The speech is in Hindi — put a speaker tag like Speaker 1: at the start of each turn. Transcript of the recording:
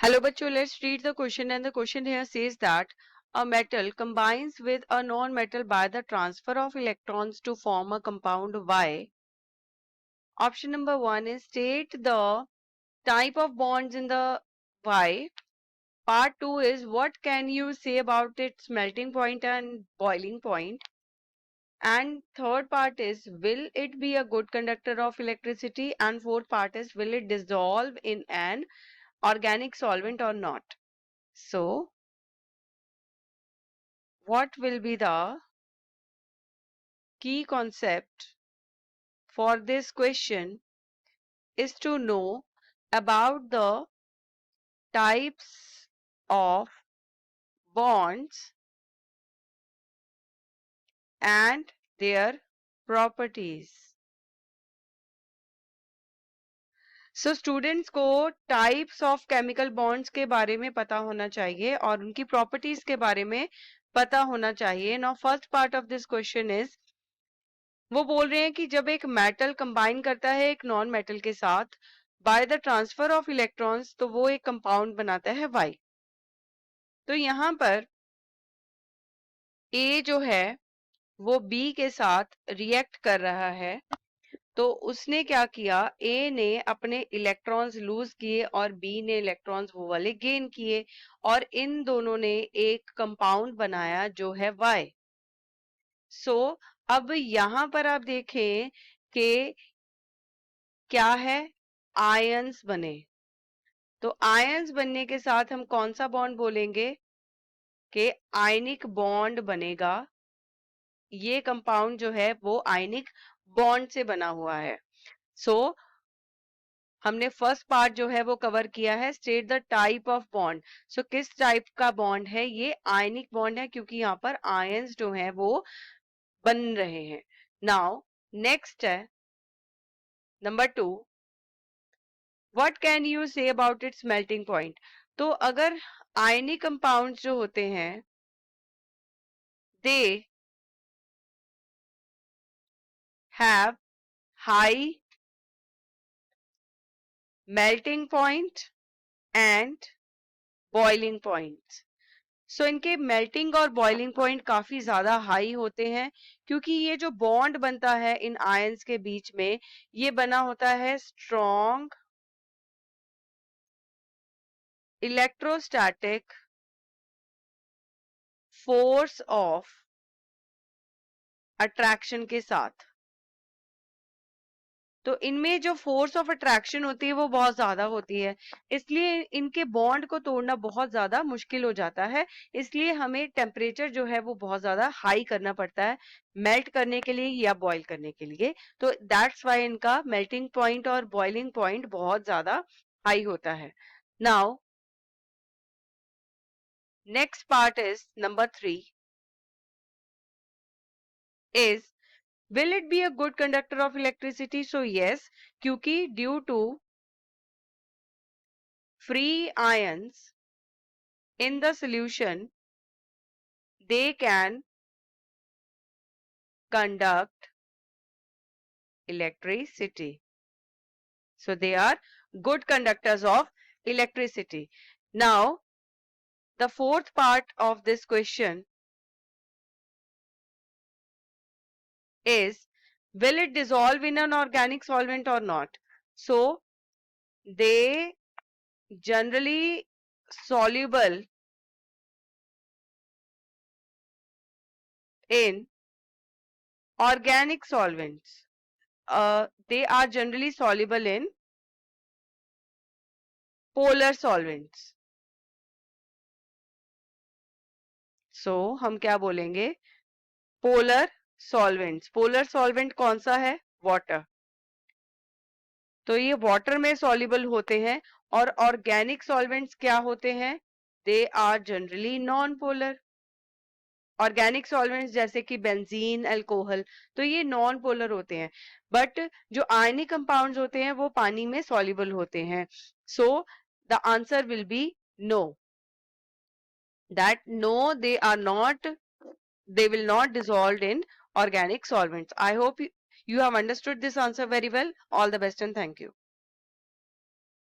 Speaker 1: Hello bachcho, let's read the question, and the question here says that a metal combines with a non-metal by the transfer of electrons to form a compound Y. Option number 1 is state the type of bonds in the Y. Part 2 is what can you say about its melting point and boiling point. And third part is will it be a good conductor of electricity, and fourth part is will it dissolve in an organic solvent or not. So what will be the key concept for this question is to know about the types of bonds and their properties. So students को टाइप्स ऑफ केमिकल बॉन्ड्स के बारे में पता होना चाहिए और उनकी प्रॉपर्टीज के बारे में पता होना चाहिए. Now first part of this question is, वो बोल रहे हैं कि जब एक मेटल कंबाइन करता है एक नॉन मेटल के साथ by the transfer of electrons, तो वो एक कंपाउंड बनाता है वाई. तो यहां पर ए जो है वो बी के साथ रिएक्ट कर रहा है. तो उसने क्या किया, ए ने अपने इलेक्ट्रॉन्स लूज किए और बी ने इलेक्ट्रॉन्स वो वाले गेन किए, और इन दोनों ने एक कंपाउंड बनाया जो है वाई. सो अब यहां पर आप देखें कि क्या है, आयंस बने. तो आयंस बनने के साथ हम कौन सा बॉन्ड बोलेंगे कि आयनिक बॉन्ड बनेगा. ये कंपाउंड जो है वो आयनिक बॉन्ड से बना हुआ है. सो हमने फर्स्ट पार्ट जो है वो कवर किया है, state the type of bond. So किस टाइप का बॉन्ड है, ये आयनिक बॉन्ड है क्योंकि यहाँ पर आयंस जो है वो बन रहे हैं. नाउ नेक्स्ट है number 2, what can you say about its melting point. तो अगर आयनिक कंपाउंड्स जो होते हैं they have high melting point and boiling point. So इनके मेल्टिंग और बॉइलिंग पॉइंट काफी ज्यादा हाई होते हैं क्योंकि ये जो बॉन्ड बनता है इन आयंस के बीच में, ये बना होता है strong electrostatic force of attraction के साथ. तो इनमें जो फोर्स ऑफ अट्रैक्शन होती है वो बहुत ज्यादा होती है, इसलिए इनके बॉन्ड को तोड़ना बहुत ज्यादा मुश्किल हो जाता है. इसलिए हमें टेम्परेचर जो है वो बहुत ज्यादा हाई करना पड़ता है मेल्ट करने के लिए या बॉईल करने के लिए. तो दैट्स वाई इनका मेल्टिंग पॉइंट और बॉइलिंग पॉइंट बहुत ज्यादा हाई होता है. Now next part is number 3 is will it be a good conductor of electricity. So yes, क्योंकि due to free ions in the solution they can conduct electricity. So they are good conductors of electricity. Now the fourth part of this question is will it dissolve in an organic solvent or not. So they generally soluble in organic solvents. They are generally soluble in polar solvents. So हम क्या बोलेंगे, पोलर सॉल्वेंट्स. पोलर सॉल्वेंट कौन सा है, वाटर. तो ये वाटर में सॉल्युबल होते हैं. और ऑर्गेनिक सॉल्वेंट्स क्या होते हैं, they are generally non polar. Organic solvents जैसे कि बेंजीन, अल्कोहल, तो ये नॉन पोलर होते हैं. बट जो आयनिक कंपाउंड्स होते हैं वो पानी में सॉल्युबल होते हैं. So the answer will be no, that no, they will not dissolve in organic solvents. I hope you have understood this answer very well. All the best and thank you.